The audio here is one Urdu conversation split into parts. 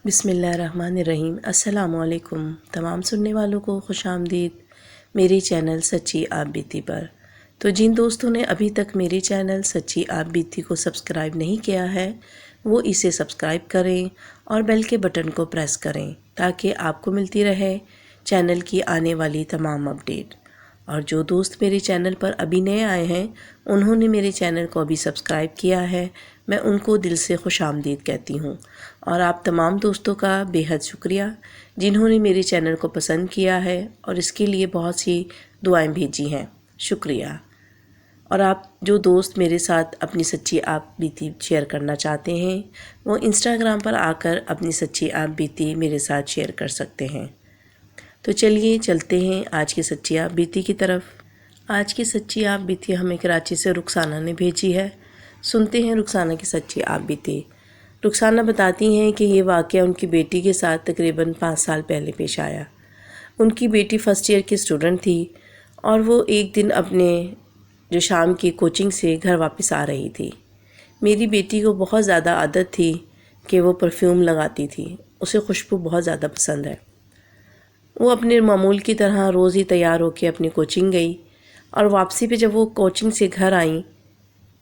بسم اللہ الرحمن الرحیم۔ السلام علیکم تمام سننے والوں کو خوش آمدید میرے چینل سچی آپ بیتی پر۔ تو جن دوستوں نے ابھی تک میرے چینل سچی آپ بیتی کو سبسکرائب نہیں کیا ہے وہ اسے سبسکرائب کریں اور بیل کے بٹن کو پریس کریں تاکہ آپ کو ملتی رہے چینل کی آنے والی تمام اپڈیٹ۔ اور جو دوست میرے چینل پر ابھی نئے آئے ہیں انہوں نے میرے چینل کو ابھی سبسکرائب کیا ہے، میں ان کو دل سے خوش آمدید کہتی ہوں۔ اور آپ تمام دوستوں کا بے حد شکریہ جنہوں نے میرے چینل کو پسند کیا ہے اور اس کے لیے بہت سی دعائیں بھیجی ہیں، شکریہ۔ اور آپ جو دوست میرے ساتھ اپنی سچی آپ بیتی شیئر کرنا چاہتے ہیں وہ انسٹاگرام پر آ کر اپنی سچی آپ بیتی میرے ساتھ شیئر کر سکتے ہیں۔ تو چلیے چلتے ہیں آج کی سچی آپ بیتی کی طرف۔ آج کی سچی آپ بیتی ہمیں کراچی سے رخسانہ نے بھیجی ہے، سنتے ہیں رخسانہ کی سچی آپ بیتی۔ رخسانہ بتاتی ہیں کہ یہ واقعہ ان کی بیٹی کے ساتھ تقریباً 5 سال پہلے پیش آیا۔ ان کی بیٹی فرسٹ ایئر کی اسٹوڈنٹ تھی اور وہ ایک دن اپنے جو شام کی کوچنگ سے گھر واپس آ رہی تھی۔ میری بیٹی کو بہت زیادہ عادت تھی کہ وہ پرفیوم لگاتی تھی، اسے خوشبو بہت زیادہ پسند ہے۔ وہ اپنے معمول کی طرح روز ہی تیار ہو کے اپنی کوچنگ گئی اور واپسی پہ جب وہ کوچنگ سے گھر آئیں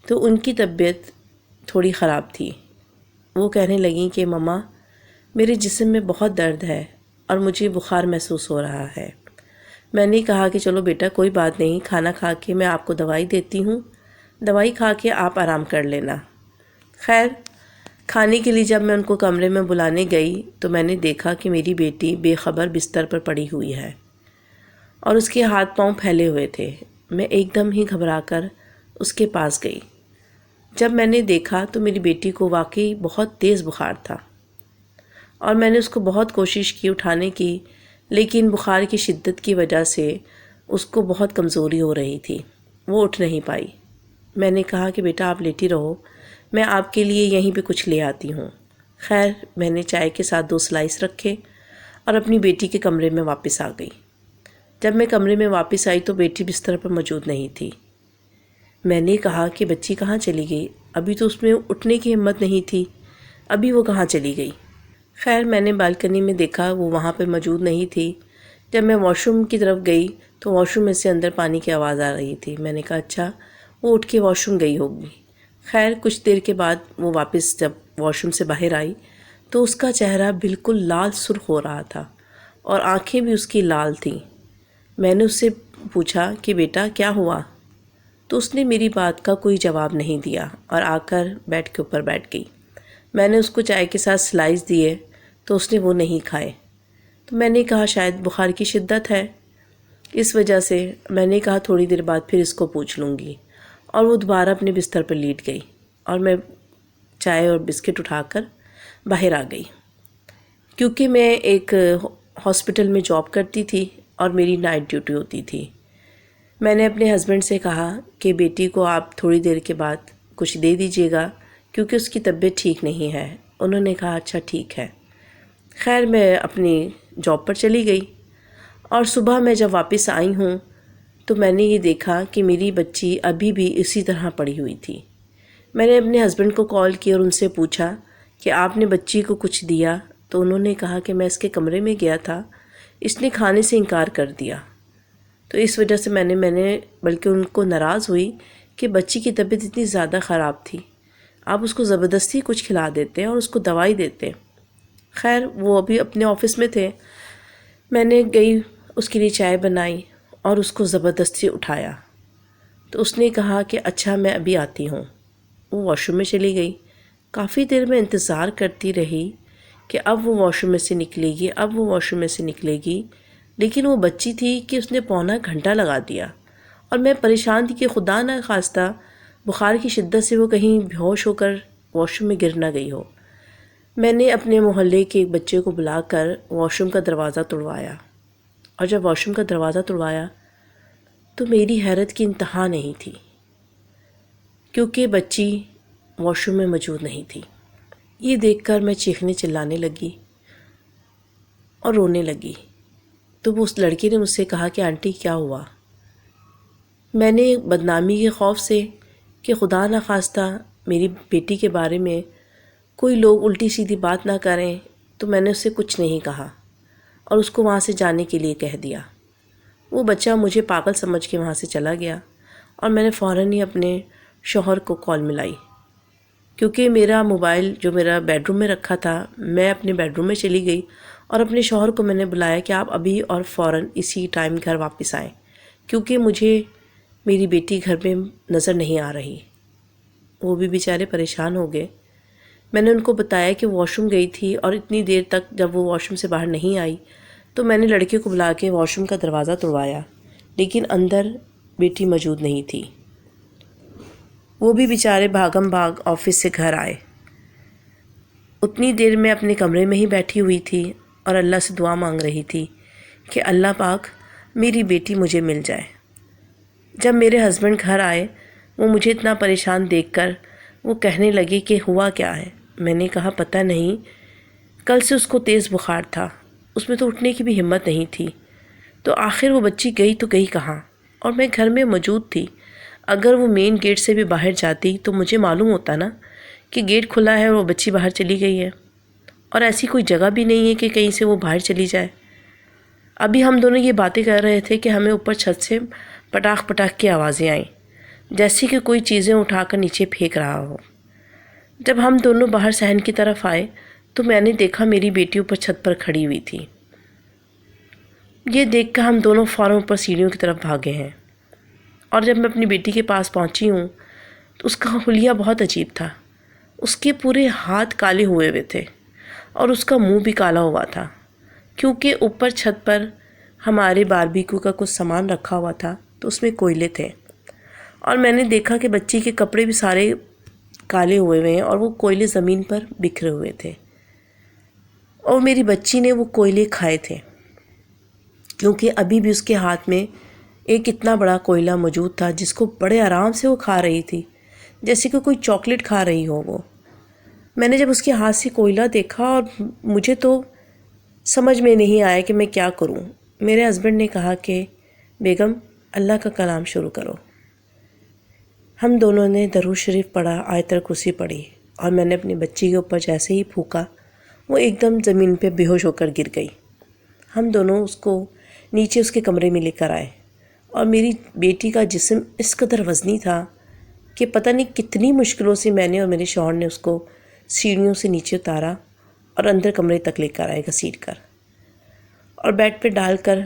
تو ان کی طبیعت تھوڑی خراب تھی۔ وہ کہنے لگیں کہ مما میرے جسم میں بہت درد ہے اور مجھے بخار محسوس ہو رہا ہے۔ میں نے کہا کہ چلو بیٹا کوئی بات نہیں، کھانا کھا کے میں آپ کو دوائی دیتی ہوں، دوائی کھا کے آپ آرام کر لینا۔ خیر کھانے کے لیے جب میں ان کو کمرے میں بلانے گئی تو میں نے دیکھا کہ میری بیٹی بے خبر بستر پر پڑی ہوئی ہے اور اس کے ہاتھ پاؤں پھیلے ہوئے تھے۔ میں ایک دم ہی گھبرا کر اس کے پاس گئی۔ جب میں نے دیکھا تو میری بیٹی کو واقعی بہت تیز بخار تھا اور میں نے اس کو بہت کوشش کی اٹھانے کی، لیکن بخار کی شدت کی وجہ سے اس کو بہت کمزوری ہو رہی تھی، وہ اٹھ نہیں پائی۔ میں نے کہا کہ بیٹا آپ لیٹی رہو، میں آپ کے لیے یہیں پہ کچھ لے آتی ہوں۔ خیر میں نے چائے کے ساتھ 2 سلائس رکھے اور اپنی بیٹی کے کمرے میں واپس آ گئی۔ جب میں کمرے میں واپس آئی تو بیٹی بستر پر موجود نہیں تھی۔ میں نے کہا کہ بچی کہاں چلی گئی؟ ابھی تو اس میں اٹھنے کی ہمت نہیں تھی، ابھی وہ کہاں چلی گئی؟ خیر میں نے بالکنی میں دیکھا وہ وہاں پہ موجود نہیں تھی۔ جب میں واش روم کی طرف گئی تو واش روم میں سے اندر پانی کی آواز آ رہی تھی۔ میں نے کہا اچھا وہ اٹھ کے واش روم گئی ہوگی۔ خیر کچھ دیر کے بعد وہ واپس جب واش روم سے باہر آئی تو اس کا چہرہ بالکل لال سرخ ہو رہا تھا اور آنکھیں بھی اس کی لال تھیں۔ میں نے اس سے پوچھا کہ بیٹا کیا ہوا؟ تو اس نے میری بات کا کوئی جواب نہیں دیا اور آ کر بیڈ کے اوپر بیٹھ گئی۔ میں نے اس کو چائے کے ساتھ سلائس دیے تو اس نے وہ نہیں کھائے۔ تو میں نے کہا شاید بخار کی شدت ہے، اس وجہ سے میں نے کہا تھوڑی دیر بعد پھر اس کو پوچھ لوں گی، اور وہ دوبارہ اپنے بستر پر لیٹ گئی اور میں چائے اور بسکٹ اٹھا کر باہر آ گئی۔ کیونکہ میں ایک ہاسپٹل میں جاب کرتی تھی اور میری نائٹ ڈیوٹی ہوتی تھی، میں نے اپنے ہسبینڈ سے کہا کہ بیٹی کو آپ تھوڑی دیر کے بعد کچھ دے دیجیے گا کیونکہ اس کی طبیعت ٹھیک نہیں ہے۔ انہوں نے کہا اچھا ٹھیک ہے۔ خیر میں اپنی جاب پر چلی گئی اور صبح میں جب واپس آئی ہوں تو میں نے یہ دیکھا کہ میری بچی ابھی بھی اسی طرح پڑی ہوئی تھی۔ میں نے اپنے ہسبینڈ کو کال کی اور ان سے پوچھا کہ آپ نے بچی کو کچھ دیا؟ تو انہوں نے کہا کہ میں اس کے کمرے میں گیا تھا، اس نے کھانے سے انکار کر دیا۔ تو اس وجہ سے میں نے بلکہ ان کو ناراض ہوئی کہ بچی کی طبیعت اتنی زیادہ خراب تھی، آپ اس کو زبردستی کچھ کھلا دیتے اور اس کو دوائی دیتے۔ خیر وہ ابھی اپنے آفس میں تھے، میں نے گئی اس کے لیے چائے بنائی اور اس کو زبردستی اٹھایا تو اس نے کہا کہ اچھا میں ابھی آتی ہوں۔ وہ واش روم میں چلی گئی۔ کافی دیر میں انتظار کرتی رہی کہ اب وہ واش روم میں سے نکلے گی، اب وہ واش روم میں سے نکلے گی، لیکن وہ بچی تھی کہ اس نے پونا گھنٹہ لگا دیا اور میں پریشان تھی کہ خدا نہ خواستہ بخار کی شدت سے وہ کہیں بے ہوش ہو کر واش روم میں گر نہ گئی ہو۔ میں نے اپنے محلے کے ایک بچے کو بلا کر واش روم کا دروازہ توڑوایا اور جب واش روم کا دروازہ توڑوایا تو میری حیرت کی انتہا نہیں تھی کیونکہ بچی واش روم میں موجود نہیں تھی۔ یہ دیکھ کر میں چیخنے چلانے لگی اور رونے لگی۔ تو وہ اس لڑکی نے مجھ سے کہا کہ آنٹی کیا ہوا؟ میں نے بدنامی کے خوف سے کہ خدا نہ خواستہ میری بیٹی کے بارے میں کوئی لوگ الٹی سیدھی بات نہ کریں تو میں نے اسے کچھ نہیں کہا اور اس کو وہاں سے جانے کے لیے کہہ دیا۔ وہ بچہ مجھے پاگل سمجھ کے وہاں سے چلا گیا اور میں نے فوراً ہی اپنے شوہر کو کال ملائی، کیونکہ میرا موبائل جو میرا بیڈ روم میں رکھا تھا، میں اپنے بیڈ روم میں چلی گئی اور اپنے شوہر کو میں نے بلایا کہ آپ ابھی اور فوراً اسی ٹائم گھر واپس آئیں، کیونکہ مجھے میری بیٹی گھر میں نظر نہیں آ رہی۔ وہ بھی بیچارے پریشان ہو گئے۔ میں نے ان کو بتایا کہ واش روم گئی تھی اور اتنی دیر تک جب وہ واش روم سے باہر نہیں آئی تو میں نے لڑکے کو بلا کے واش روم کا دروازہ توڑوایا، لیکن اندر بیٹی موجود نہیں تھی۔ وہ بھی بیچارے بھاگم بھاگ آفس سے گھر آئے۔ اتنی دیر میں اپنے کمرے میں ہی بیٹھی ہوئی تھی اور اللہ سے دعا مانگ رہی تھی کہ اللہ پاک میری بیٹی مجھے مل جائے۔ جب میرے ہسبینڈ گھر آئے، وہ مجھے اتنا پریشان دیکھ کر وہ کہنے لگے کہ ہوا کیا ہے؟ میں نے کہا پتہ نہیں، کل سے اس کو تیز بخار تھا، اس میں تو اٹھنے کی بھی ہمت نہیں تھی، تو آخر وہ بچی گئی تو گئی کہاں؟ اور میں گھر میں موجود تھی۔ اگر وہ مین گیٹ سے بھی باہر جاتی تو مجھے معلوم ہوتا نا کہ گیٹ کھلا ہے اور وہ بچی باہر چلی گئی ہے، اور ایسی کوئی جگہ بھی نہیں ہے کہ کہیں سے وہ باہر چلی جائے۔ ابھی ہم دونوں یہ باتیں کر رہے تھے کہ ہمیں اوپر چھت سے پٹاخ پٹاخ کی آوازیں آئیں، جیسے کہ کوئی چیزیں اٹھا کر نیچے پھینک رہا ہو۔ جب ہم دونوں باہر صحن کی طرف آئے تو میں نے دیکھا میری بیٹی اوپر چھت پر کھڑی ہوئی تھی۔ یہ دیکھ کر ہم دونوں فوراً اوپر سیڑھیوں کی طرف بھاگے ہیں، اور جب میں اپنی بیٹی کے پاس پہنچی ہوں تو اس کا حلیہ بہت عجیب تھا۔ اس کے پورے ہاتھ کالے ہوئے تھے اور اس کا منہ بھی کالا ہوا تھا، کیونکہ اوپر چھت پر ہمارے باربیکیو کا کچھ سامان رکھا ہوا تھا تو اس میں کوئلے تھے، اور میں نے دیکھا کہ بچی کے کپڑے بھی سارے کالے ہوئے ہیں اور وہ کوئلے زمین پر بکھرے ہوئے تھے، اور میری بچی نے وہ کوئلے کھائے تھے، کیونکہ ابھی بھی اس کے ہاتھ میں ایک اتنا بڑا کوئلہ موجود تھا جس کو بڑے آرام سے وہ کھا رہی تھی، جیسے کہ کوئی چاکلیٹ کھا رہی ہو وہ۔ میں نے جب اس کے ہاتھ سے کوئلہ دیکھا اور مجھے تو سمجھ میں نہیں آیا کہ میں کیا کروں۔ میرے ہسبینڈ نے کہا کہ بیگم اللہ کا کلام شروع کرو۔ ہم دونوں نے درود شریف پڑھا، آیت الکرسی پڑھی، اور میں نے اپنی بچی کے اوپر جیسے ہی پھونکا وہ ایک دم زمین پہ بے ہوش ہو کر گر گئی۔ ہم دونوں اس کو نیچے اس کے کمرے میں لے کر آئے، اور میری بیٹی کا جسم اس قدر وزنی تھا کہ پتہ نہیں کتنی مشکلوں سے میں نے اور میرے شوہر نے اس کو سیڑھیوں سے نیچے اتارا اور اندر کمرے تک لے کر آئے گھسیٹ کر، اور بیڈ پہ ڈال کر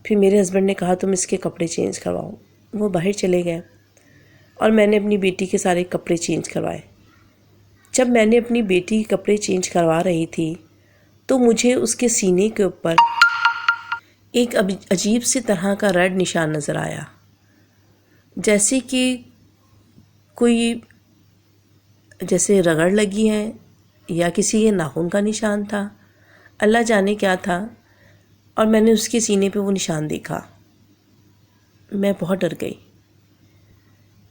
پھر میرے ہسبینڈ نے کہا تم اس کے کپڑے چینج کرواؤ۔ وہ باہر چلے گئے اور میں نے اپنی بیٹی کے سارے کپڑے چینج کروائے۔ جب میں نے اپنی بیٹی کے کپڑے چینج کروا رہی تھی تو مجھے اس کے سینے کے اوپر ایک عجیب سی طرح کا ریڈ نشان نظر آیا، جیسے کہ کوئی جیسے رگڑ لگی ہے یا کسی کے ناخن کا نشان تھا، اللہ جانے کیا تھا، اور میں نے اس کے سینے پہ وہ نشان دیکھا۔ میں بہت ڈر گئی۔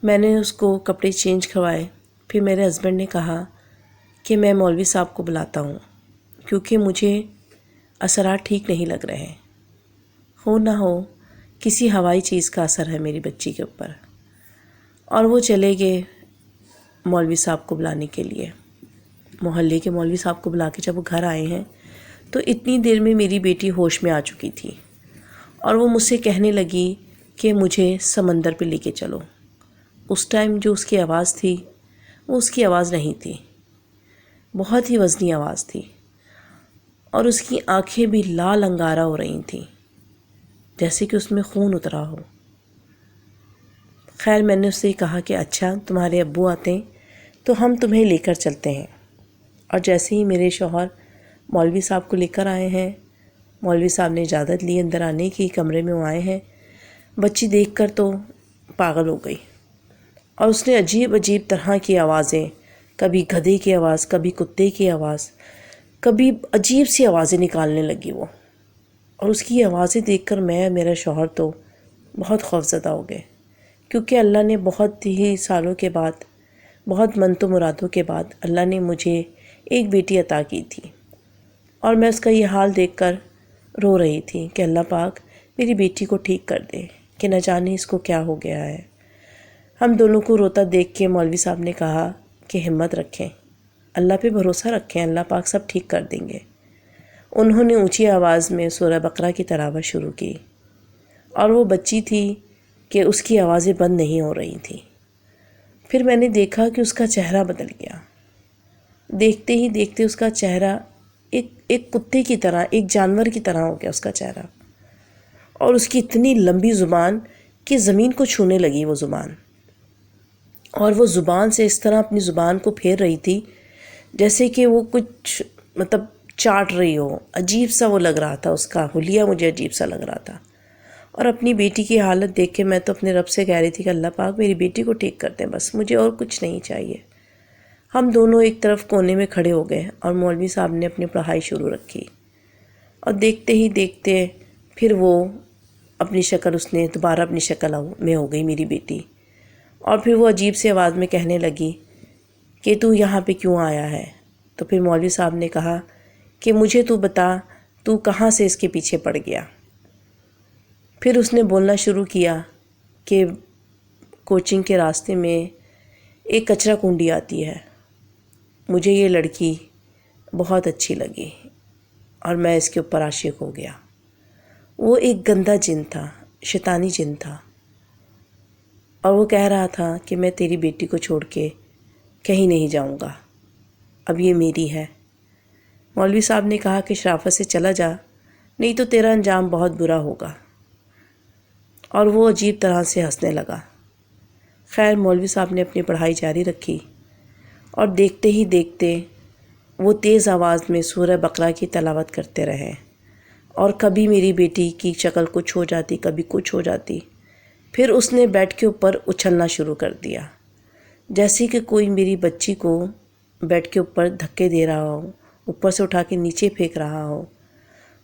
میں نے اس کو کپڑے چینج کروائے، پھر میرے ہسبینڈ نے کہا کہ میں مولوی صاحب کو بلاتا ہوں، کیونکہ مجھے اثرات ٹھیک نہیں لگ رہے ہیں، ہو نہ ہو کسی ہوائی چیز کا اثر ہے میری بچی کے اوپر۔ اور وہ چلے گئے مولوی صاحب کو بلانے کے لیے۔ محلے کے مولوی صاحب کو بلا کے جب وہ گھر آئے ہیں تو اتنی دیر میں میری بیٹی ہوش میں آ چکی تھی، اور وہ مجھ سے کہنے لگی کہ مجھے سمندر پہ لے کے چلو۔ اس ٹائم جو اس کی آواز تھی وہ اس کی آواز نہیں تھی، بہت ہی وزنی آواز تھی، اور اس کی آنکھیں بھی لال انگارہ ہو رہی تھیں، جیسے کہ اس میں خون اترا ہو۔ خیر میں نے اس سے کہا کہ اچھا تمہارے ابو آتے ہیں تو ہم تمہیں لے کر چلتے ہیں، اور جیسے ہی میرے شوہر مولوی صاحب کو لے کر آئے ہیں، مولوی صاحب نے اجازت لی اندر آنے کی، کمرے میں وہ آئے ہیں، بچی دیکھ کر تو پاگل ہو گئی، اور اس نے عجیب عجیب طرح کی آوازیں، کبھی گدھے کی آواز، کبھی کتے کی آواز، کبھی عجیب سی آوازیں نکالنے لگی وہ، اور اس کی آوازیں دیکھ کر میں میرا شوہر تو بہت خوفزدہ ہو گئے، کیونکہ اللہ نے بہت ہی سالوں کے بعد، بہت منت و مرادوں کے بعد اللہ نے مجھے ایک بیٹی عطا کی تھی، اور میں اس کا یہ حال دیکھ کر رو رہی تھی کہ اللہ پاک میری بیٹی کو ٹھیک کر دے، کہ نہ جانے اس کو کیا ہو گیا ہے۔ ہم دونوں کو روتا دیکھ کے مولوی صاحب نے کہا کہ ہمت رکھیں، اللہ پہ بھروسہ رکھیں، اللہ پاک سب ٹھیک کر دیں گے۔ انہوں نے اونچی آواز میں سورہ بقرہ کی تلاوت شروع کی، اور وہ بچی تھی کہ اس کی آوازیں بند نہیں ہو رہی تھیں۔ پھر میں نے دیکھا کہ اس کا چہرہ بدل گیا۔ دیکھتے ہی دیکھتے اس کا چہرہ ایک کتے کی طرح، ایک جانور کی طرح ہو گیا اس کا چہرہ، اور اس کی اتنی لمبی زبان کہ زمین کو چھونے لگی وہ زبان، اور وہ زبان سے اس طرح اپنی زبان کو پھیر رہی تھی جیسے کہ وہ کچھ چاٹ رہی ہو۔ عجیب سا وہ لگ رہا تھا، اس کا حلیہ مجھے عجیب سا لگ رہا تھا۔ اور اپنی بیٹی کی حالت دیکھ کے میں تو اپنے رب سے کہہ رہی تھی کہ اللہ پاک میری بیٹی کو ٹھیک کر دیں، بس مجھے اور کچھ نہیں چاہیے۔ ہم دونوں ایک طرف کونے میں کھڑے ہو گئے اور مولوی صاحب نے اپنی پڑھائی شروع رکھی، اور دیکھتے ہی دیکھتے پھر وہ اپنی شکل، اس نے دوبارہ اپنی شکل میں ہو گئی میری بیٹی، اور پھر وہ عجیب سی آواز میں کہنے لگی کہ تو یہاں پہ کیوں آیا ہے؟ تو پھر مولوی صاحب نے کہا کہ مجھے تو بتا، تو کہاں سے اس کے پیچھے پڑ گیا؟ پھر اس نے بولنا شروع کیا کہ کوچنگ کے راستے میں ایک کچرا کنڈی آتی ہے، مجھے یہ لڑکی بہت اچھی لگی اور میں اس کے اوپر عاشق ہو گیا۔ وہ ایک گندا جن تھا، شیطانی جن تھا، اور وہ کہہ رہا تھا کہ میں تیری بیٹی کو چھوڑ کے کہیں نہیں جاؤں گا، اب یہ میری ہے۔ مولوی صاحب نے کہا کہ شرافت سے چلا جا، نہیں تو تیرا انجام بہت برا ہوگا، اور وہ عجیب طرح سے ہنسنے لگا۔ خیر مولوی صاحب نے اپنی پڑھائی جاری رکھی، اور دیکھتے ہی دیکھتے وہ تیز آواز میں سورہ بقرہ کی تلاوت کرتے رہے، اور کبھی میری بیٹی کی شکل کچھ ہو جاتی، کبھی کچھ ہو جاتی۔ پھر اس نے بیڈ کے اوپر اچھلنا شروع کر دیا، جیسے کہ کوئی میری بچی کو بیڈ کے اوپر دھکے دے رہا ہو، اوپر سے اٹھا کے نیچے پھینک رہا ہو،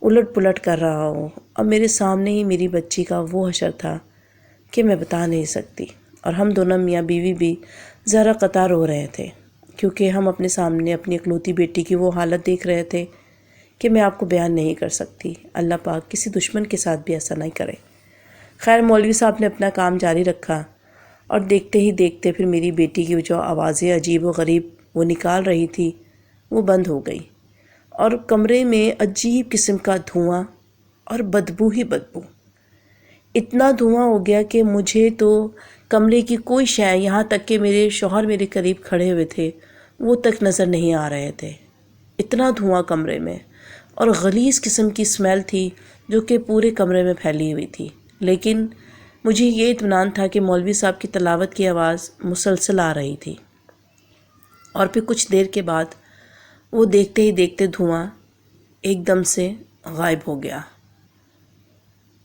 الٹ پلٹ کر رہا ہو، اور میرے سامنے ہی میری بچی کا وہ حشر تھا کہ میں بتا نہیں سکتی۔ اور ہم دونوں میاں بیوی بھی ذرا قطع رو رہے تھے، کیونکہ ہم اپنے سامنے اپنی اکلوتی بیٹی کی وہ حالت دیکھ رہے تھے کہ میں آپ کو بیان نہیں کر سکتی۔ اللہ پاک کسی دشمن کے ساتھ بھی ایسا نہیں کرے۔ خیر مولوی صاحب نے اپنا کام جاری رکھا، اور دیکھتے ہی دیکھتے پھر میری بیٹی کی جو آوازیں عجیب و غریب وہ نکال رہی تھی وہ بند ہو گئی، اور کمرے میں عجیب قسم کا دھواں اور بدبو ہی بدبو، اتنا دھواں ہو گیا کہ مجھے تو کمرے کی کوئی شے، یہاں تک کہ میرے شوہر میرے قریب کھڑے ہوئے تھے وہ تک نظر نہیں آ رہے تھے، اتنا دھواں کمرے میں، اور غلیظ قسم کی اسمیل تھی جو کہ پورے کمرے میں پھیلی ہوئی تھی۔ لیکن مجھے یہ اطمینان تھا کہ مولوی صاحب کی تلاوت کی آواز مسلسل آ رہی تھی، اور پھر کچھ دیر کے بعد وہ دیکھتے ہی دیکھتے دھواں ایک دم سے غائب ہو گیا،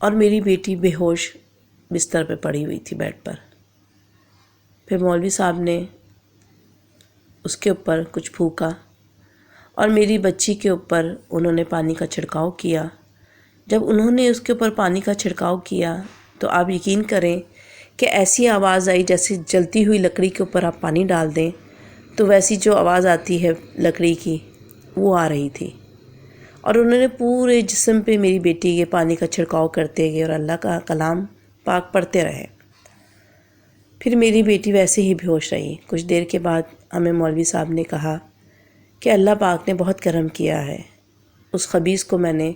اور میری بیٹی بے ہوش بستر پہ پڑی ہوئی تھی بیڈ پر۔ پھر مولوی صاحب نے اس کے اوپر کچھ پھونکا، اور میری بچی کے اوپر انہوں نے پانی کا چھڑکاؤ کیا۔ جب انہوں نے اس کے اوپر پانی کا چھڑکاؤ کیا تو آپ یقین کریں کہ ایسی آواز آئی جیسے جلتی ہوئی لکڑی کے اوپر آپ پانی ڈال دیں تو ویسی جو آواز آتی ہے لکڑی کی وہ آ رہی تھی، اور انہوں نے پورے جسم پہ میری بیٹی کے پانی کا چھڑکاؤ کرتے گئے اور اللہ کا کلام پاک پڑھتے رہے۔ پھر میری بیٹی ویسے ہی بے ہوش رہی۔ کچھ دیر کے بعد ہمیں مولوی صاحب نے کہا کہ اللہ پاک نے بہت کرم کیا ہے، اس خبیث کو میں نے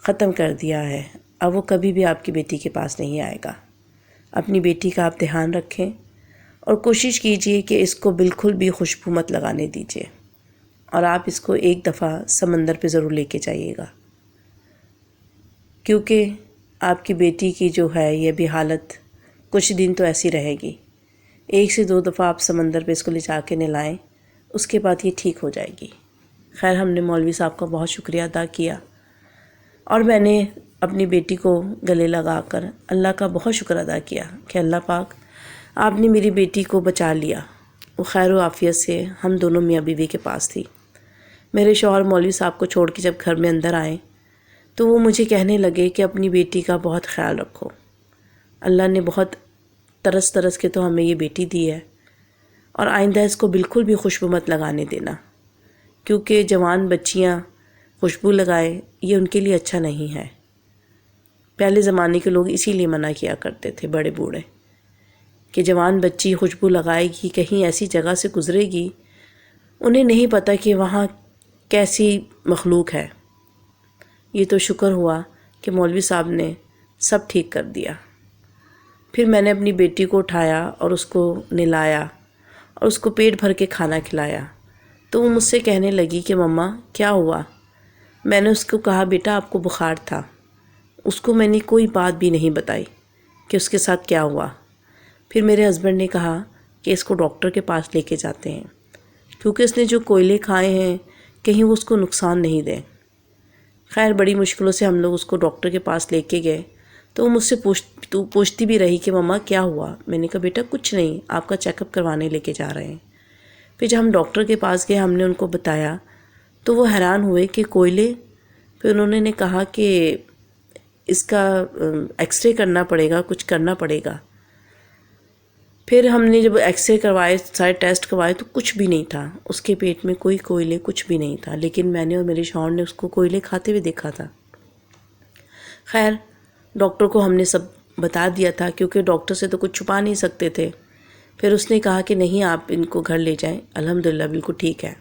ختم کر دیا ہے، اب وہ کبھی بھی آپ کی بیٹی کے پاس نہیں آئے گا۔ اپنی بیٹی کا آپ دھیان رکھیں، اور کوشش کیجئے کہ اس کو بالکل بھی خوشبو مت لگانے دیجئے، اور آپ اس کو ایک دفعہ سمندر پہ ضرور لے کے جائیے گا، کیونکہ آپ کی بیٹی کی جو ہے یہ بھی حالت کچھ دن تو ایسی رہے گی۔ 1 سے 2 دفعہ آپ سمندر پہ اس کو لے جا کے نہلائیں، اس کے بعد یہ ٹھیک ہو جائے گی۔ خیر ہم نے مولوی صاحب کا بہت شکریہ ادا کیا، اور میں نے اپنی بیٹی کو گلے لگا کر اللہ کا بہت شکر ادا کیا کہ اللہ پاک آپ نے میری بیٹی کو بچا لیا، وہ خیر و عافیت سے ہم دونوں میاں بیوی کے پاس تھی۔ میرے شوہر مولوی صاحب کو چھوڑ کے جب گھر میں اندر آئے تو وہ مجھے کہنے لگے کہ اپنی بیٹی کا بہت خیال رکھو، اللہ نے بہت ترس ترس کے تو ہمیں یہ بیٹی دی ہے، اور آئندہ اس کو بالکل بھی خوشبو مت لگانے دینا، کیونکہ جوان بچیاں خوشبو لگائے یہ ان کے لیے اچھا نہیں ہے۔ پہلے زمانے کے لوگ اسی لیے منع کیا کرتے تھے، بڑے بوڑھے، کہ جوان بچی خوشبو لگائے گی، کہیں ایسی جگہ سے گزرے گی، انہیں نہیں پتہ کہ وہاں کیسی مخلوق ہے، یہ تو شکر ہوا کہ مولوی صاحب نے سب ٹھیک کر دیا۔ پھر میں نے اپنی بیٹی کو اٹھایا اور اس کو نہلایا اور اس کو پیٹ بھر کے کھانا کھلایا، تو وہ مجھ سے کہنے لگی کہ مما کیا ہوا؟ میں نے اس کو کہا بیٹا آپ کو بخار تھا۔ اس کو میں نے کوئی بات بھی نہیں بتائی کہ اس کے ساتھ کیا ہوا۔ پھر میرے ہسبینڈ نے کہا کہ اس کو ڈاکٹر کے پاس لے کے جاتے ہیں، کیونکہ اس نے جو کوئلے کھائے ہیں کہیں وہ اس کو نقصان نہیں دیں۔ خیر بڑی مشکلوں سے ہم لوگ اس کو ڈاکٹر کے پاس لے کے گئے، تو وہ مجھ سے پوچھتی بھی رہی کہ مما کیا ہوا؟ میں نے کہا بیٹا کچھ نہیں، آپ کا چیک اپ کروانے لے کے جا رہے ہیں۔ پھر جب ہم ڈاکٹر کے پاس گئے، ہم نے ان کو بتایا تو وہ حیران ہوئے کہ کوئلے۔ پھر انہوں نے کہا کہ اس کا ایکس رے کرنا پڑے گا، کچھ کرنا پڑے گا۔ پھر ہم نے جب ایکس رے کروائے، سارے ٹیسٹ کروائے، تو کچھ بھی نہیں تھا، اس کے پیٹ میں کوئی کوئلے کچھ بھی نہیں تھا، لیکن میں نے اور میرے شوہر نے اس کو کوئلے کھاتے ہوئے دیکھا تھا۔ خیر ڈاکٹر کو ہم نے سب بتا دیا تھا، کیونکہ ڈاکٹر سے تو کچھ چھپا نہیں سکتے تھے۔ پھر اس نے کہا کہ نہیں آپ ان کو گھر لے جائیں، الحمدللہ بالکل ٹھیک ہے۔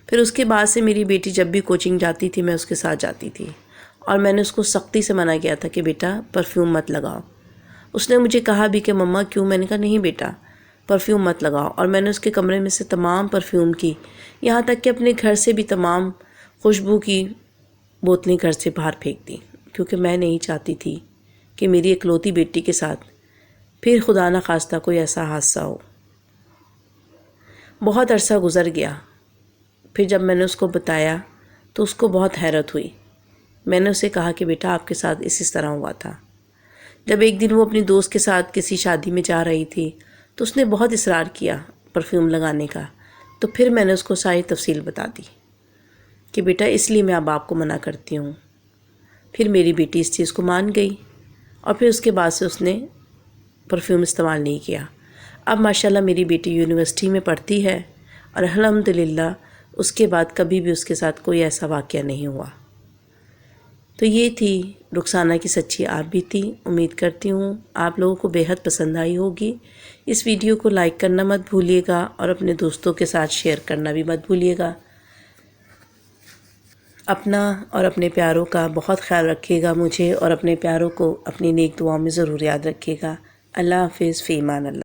پھر اس کے بعد سے میری بیٹی جب بھی کوچنگ جاتی تھی میں اس کے ساتھ جاتی تھی، اور میں نے اس کو سختی سے منع کیا تھا کہ بیٹا پرفیوم مت لگاؤ۔ اس نے مجھے کہا بھی کہ مما کیوں؟ میں نے کہا نہیں بیٹا پرفیوم مت لگاؤ، اور میں نے اس کے کمرے میں سے تمام پرفیوم کی، یہاں تک کہ اپنے گھر سے بھی تمام خوشبو کی بوتلیں گھر سے باہر پھینک دیں، کیونکہ میں نہیں چاہتی تھی کہ میری اکلوتی بیٹی کے ساتھ پھر خدا نہ خواستہ کوئی ایسا حادثہ ہو۔ بہت عرصہ گزر گیا، پھر جب میں نے اس کو بتایا تو اس کو بہت حیرت ہوئی۔ میں نے اسے کہا کہ بیٹا آپ کے ساتھ اس طرح ہوا تھا۔ جب ایک دن وہ اپنی دوست کے ساتھ کسی شادی میں جا رہی تھی تو اس نے بہت اصرار کیا پرفیوم لگانے کا، تو پھر میں نے اس کو ساری تفصیل بتا دی کہ بیٹا اس لیے میں اب آپ کو منع کرتی ہوں۔ پھر میری بیٹی اس چیز کو مان گئی، اور پھر اس کے بعد سے اس نے پرفیوم استعمال نہیں کیا۔ اب ماشاءاللہ میری بیٹی یونیورسٹی میں پڑھتی ہے، اور الحمدللہ اس کے بعد کبھی بھی اس کے ساتھ کوئی ایسا واقعہ نہیں ہوا۔ تو یہ تھی رخسانہ کی سچی آپ بیتی۔ امید کرتی ہوں آپ لوگوں کو بیحد پسند آئی ہوگی۔ اس ویڈیو کو لائک کرنا مت بھولیے گا، اور اپنے دوستوں کے ساتھ شیئر کرنا بھی مت بھولیے گا۔ اپنا اور اپنے پیاروں کا بہت خیال رکھیے گا، مجھے اور اپنے پیاروں کو اپنی نیک دعاؤں میں ضرور یاد رکھیے گا۔ اللہ حافظ، فی امان اللہ۔